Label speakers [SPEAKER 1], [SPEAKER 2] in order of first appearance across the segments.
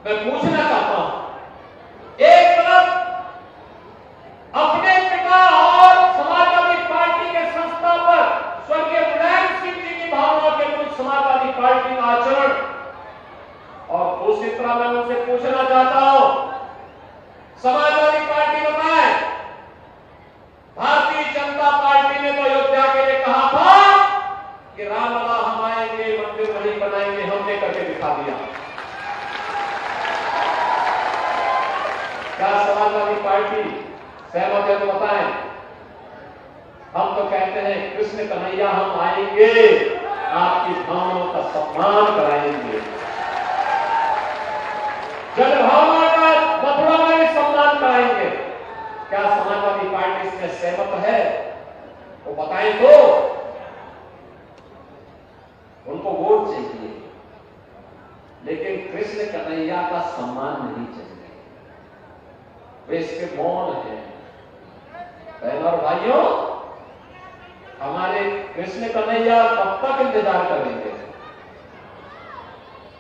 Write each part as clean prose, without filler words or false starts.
[SPEAKER 1] मैं पूछना चाहता हूं, एक तरफ अपने पिता और समाजवादी पार्टी के संस्थापक स्वर्गीय मुलायम सिंह जी की भावना के विरुद्ध समाजवादी पार्टी का आचरण, और दूसरी तरफ मैं उनसे पूछना चाहता हूं, समाजवादी पार्टी बताए भारतीय जनता पार्टी ने तो अयोध्या के लिए कहा था कि रामलला हम आएंगे, मंदिर वहीं बनाएंगे, हमने करके दिखा दिया। क्या समाजवादी पार्टी सहमत है तो बताएं। हम तो कहते हैं कृष्ण कन्हैया हम आएंगे, आपकी भावनाओं का सम्मान कराएंगे, जनभावना का मथुरा में भी सम्मान कराएंगे। क्या समाजवादी पार्टी इसमें सहमत है? वो बताएं तो। उनको वोट चाहिए, लेकिन कृष्ण कन्हैया का सम्मान नहीं चाहिए। वे इसके मौन है। बहनों और भाइयों, हमारे कृष्ण कन्हैया कब तक इंतजार करेंगे?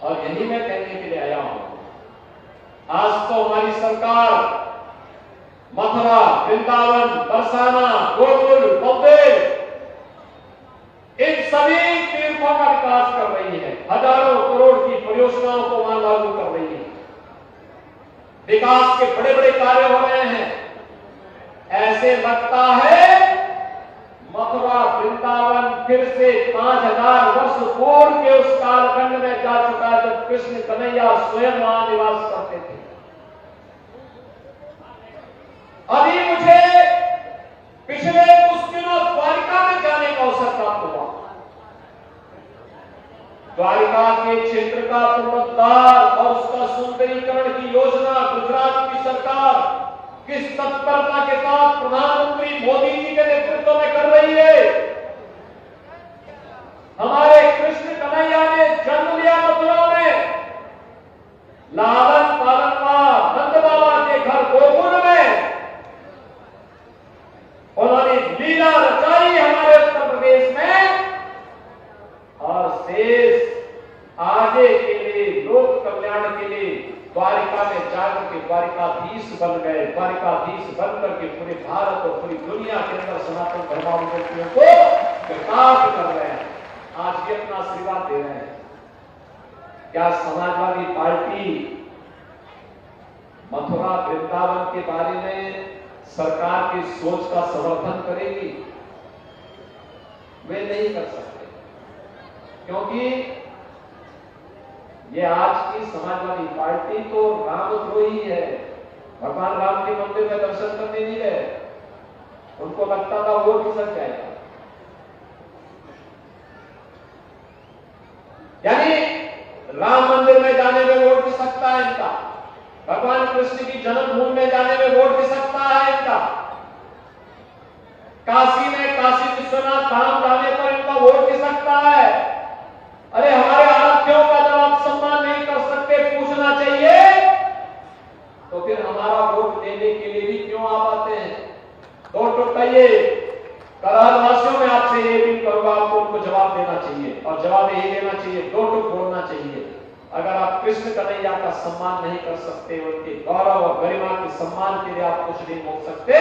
[SPEAKER 1] और यही मैं कहने के लिए आया हूं। आज तो हमारी सरकार मथुरा, वृंदावन, बरसाना, गोकुल, बम्बे, इन सभी तीर्थों का विकास कर रही है। हजारों करोड़ की परियोजनाओं को वहां लागू कर रही है। विकास के बड़े बड़े कार्य हो रहे हैं। ऐसे लगता है मथुरा, वृंदावन फिर से 5000 वर्ष पूर्व के उस कालखंड में जा चुका है जब कृष्ण कन्हैया स्वयं वहां निवास करते थे। अभी मुझे पिछले कुछ दिनों द्वारिका में जाने का अवसर प्राप्त हुआ। द्वारिका के क्षेत्र का पुनरुद्धार और उसका सुंदरीकरण की योजना गुजरात की सरकार किस तत्परता के साथ प्रधानमंत्री मोदी जी के नेतृत्व में कर रही है। हमारे कृष्ण कन्हैया ने जन्म लिया मथुरा में, लालन पालन नंद बाबा के घर गोकुल में। उन्होंने लीला रचाई हमारे उत्तर प्रदेश में, और शेष आगे के लिए, लोक कल्याण के लिए द्वारिका में जाकर के द्वारिकाधीश बन गए। द्वारिकाधीश बन करके पूरे भारत और पूरी दुनिया के अंदर सनातन धर्मावलंबियों को विकास कर रहे हैं। आज भी अपना आशीर्वाद दे रहे हैं। क्या समाजवादी पार्टी मथुरा, वृंदावन के बारे में सरकार की सोच का समर्थन करेगी? वे नहीं कर सकते, क्योंकि ये आज की समाजवादी पार्टी तो रामद्रोही है। भगवान राम के मंदिर में दर्शन करने नहीं गए। उनको लगता था वो खिसक जाएगा। यानी राम मंदिर में जाने में वोट खिसकता है इनका, भगवान कृष्ण की जन्मभूमि में जाने में वोट खिसकता है इनका, काशी में काशी विश्वनाथ धाम जाने पर इनका वोट खिसकता है। अरे हमारे आराध्यों का जब आप सम्मान नहीं कर सकते, पूछना चाहिए, तो फिर हमारा वोट देने के लिए भी क्यों आप आते हैं? दो टुकड़िए कराल वासियों में आपसे ये भी करूंगा, आपको उनको जवाब देना चाहिए, और जवाब यही देना चाहिए, दो टुक बोलना चाहिए। अगर आप कृष्ण कन्हैया का सम्मान नहीं कर सकते, उनके गौरव और गरिमा के सम्मान के लिए आप कुछ नहीं बोल सकते,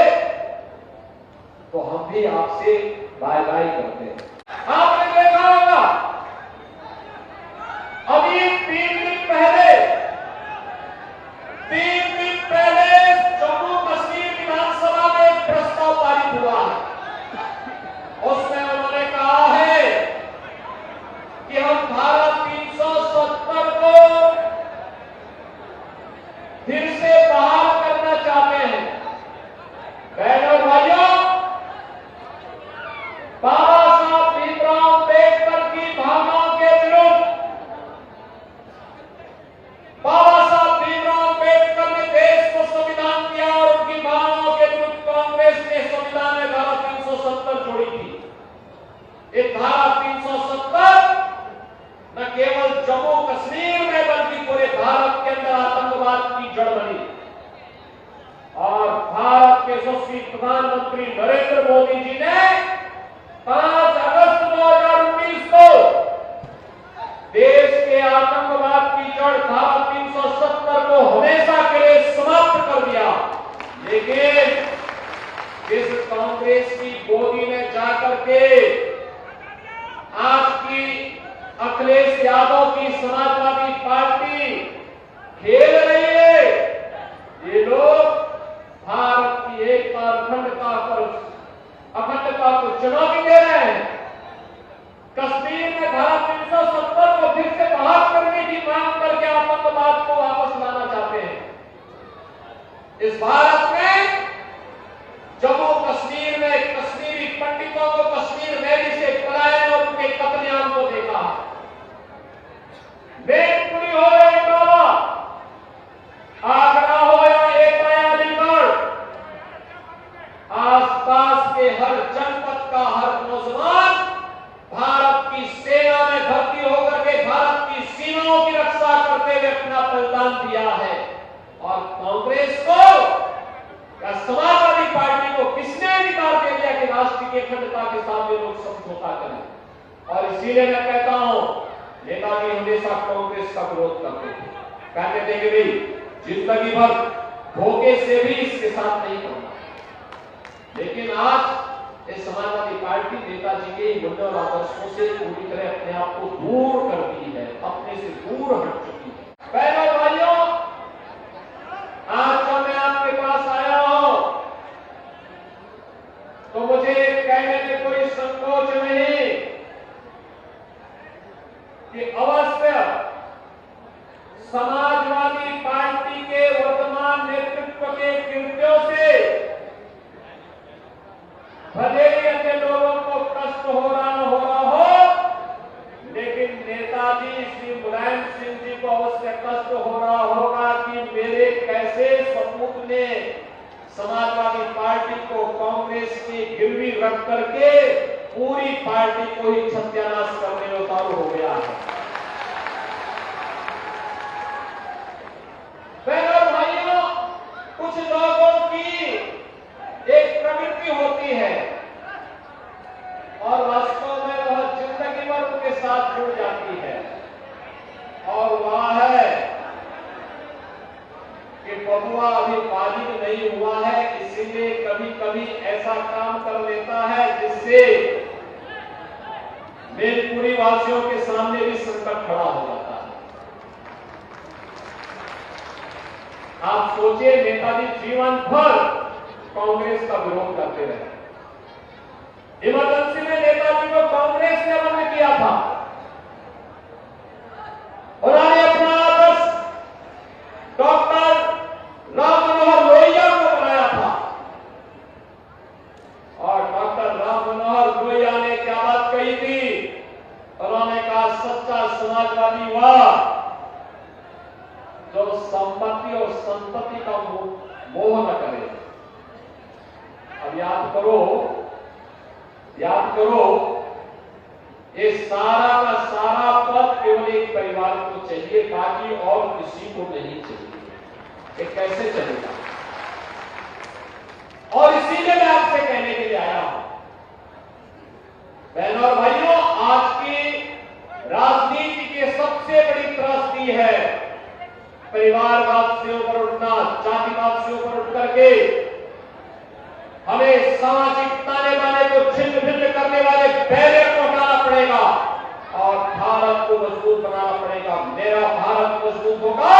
[SPEAKER 1] तो हम भी आपसे बाय बाय करते हैं। आपने देखा होगा अभी 3 दिन पहले जम्मू कश्मीर विधानसभा में एक प्रस्ताव पारित हुआ है। उसमें उन्होंने कहा है कि हम धारा 370 को फिर से बहाल करना चाहते हैं। बहनों और भाइयों, बाबा साहब भीमराव अम्बेडकर की भावनाओं के विरुद्ध बाबा साहब भीमराव अम्बेडकर ने देश को संविधान दिया, और उनकी भावनाओं के विरुद्ध कांग्रेस ने संविधान में धारा 370 जोड़ी थी। एक धारा 370 न केवल जम्मू कश्मीर में बल्कि पूरे भारत के अंदर आतंकवाद की जड़ बनी, और भारत के यशस्वी प्रधानमंत्री नरेंद्र मोदी जी ने 5 अगस्त 2019 को देश के आतंकवाद की जड़ धारा 370 करके आज की अखिलेश यादव की समाजवादी पार्टी खेल रही है। ये लोग भारत की एकता अखंडता को चुनौती दे रहे हैं। कश्मीर में धारा 370 को फिर से बहाल करने की मांग करके आतंकवाद को वापस लाना चाहते हैं। इस भारत में जम्मू कश्मीर में कश्मीरी पंडितों को कश्मीर वैली से पलायन और उनके कत्लेआम को देखा है। मेघपुरी हो या इटावा, आगरा हो या एटा या अलीगढ़, आसपास के हर जनपद का हर नौजवान भारत की सेना में भर्ती होकर के भारत की सीमाओं की रक्षा करते हुए अपना बलिदान दिया है। और कांग्रेस को या समाजवादी पार्टी को किसने अधिकार दे दिया कि राष्ट्र की अखंडता के साथ लोग समझौता करें। और इसीलिए मैं कहता हूं, नेताजी हमेशा कांग्रेस का विरोध करते थे, कहते थे कि भाई जिंदगी भर धोखे से भी इसके साथ नहीं करना। लेकिन आज इस समाजवादी पार्टी नेताजी के मूल्यों और आदर्शों से पूरी तरह अपने आप को दूर कर दी है, अपने से दूर हट चुकी है। बहनों भाइयों, आज जब मैं आपके पास आया हूं तो मुझे कहने में कोई संकोच नहीं कि अवश्य समाजवादी पार्टी के वर्तमान नेतृत्व के कृत्यों से भले ही अन्य लोगों को कष्ट हो रहा न हो रहा हो, लेकिन नेताजी श्री मुलायम सिंह जी को अवश्य कष्ट हो रहा होगा कि मेरे कैसे सपूत ने समाजवादी पार्टी को कांग्रेस की गिरवी रख करके पूरी पार्टी को ही सत्यानाश करने में उतारू हो गया है। बहनों भाइयों, कुछ लोगों की एक प्रवृत्ति होती है और वास्तव में वह जिंदगी भर उनके साथ जुड़ जाती है, और वह है कि बबुआ अभी बालिग नहीं हुआ है, इसीलिए कभी कभी ऐसा काम कर लेता है जिससे मेलपुरी वासियों के सामने भी संकट खड़ा हो जाता है। आप सोचिए, नेताजी जीवन भर कांग्रेस का विरोध करते रहे। इमरजेंसी में नेताजी को कांग्रेस ने बंद किया था। उन्होंने अपना आदर्श डॉक्टर राम मनोहर लोहिया को बनाया था, और डॉक्टर राम मनोहर लोहिया ने क्या बात कही थी? उन्होंने कहा, सच्चा समाजवादी वह जो संपत्ति और संपत्ति का मोह न करे। अब याद करो, ये सारा का सारा पद केवल एक परिवार को चाहिए, बाकी और किसी को नहीं चाहिए। ये कैसे चलेगा? और इसीलिए मैं आपसे कहने के लिए आया हूं, बहनों और भाइयों, आज की राजनीति की सबसे बड़ी त्रासदी है परिवारवाद से ऊपर उठना, जातिवाद से ऊपर उठ करके हमें सामाजिक ताने बाने को छिन्न भिन्न करने वाले बैरियर को हटाना पड़ेगा और भारत को मजबूत बनाना पड़ेगा। मेरा भारत मजबूत होगा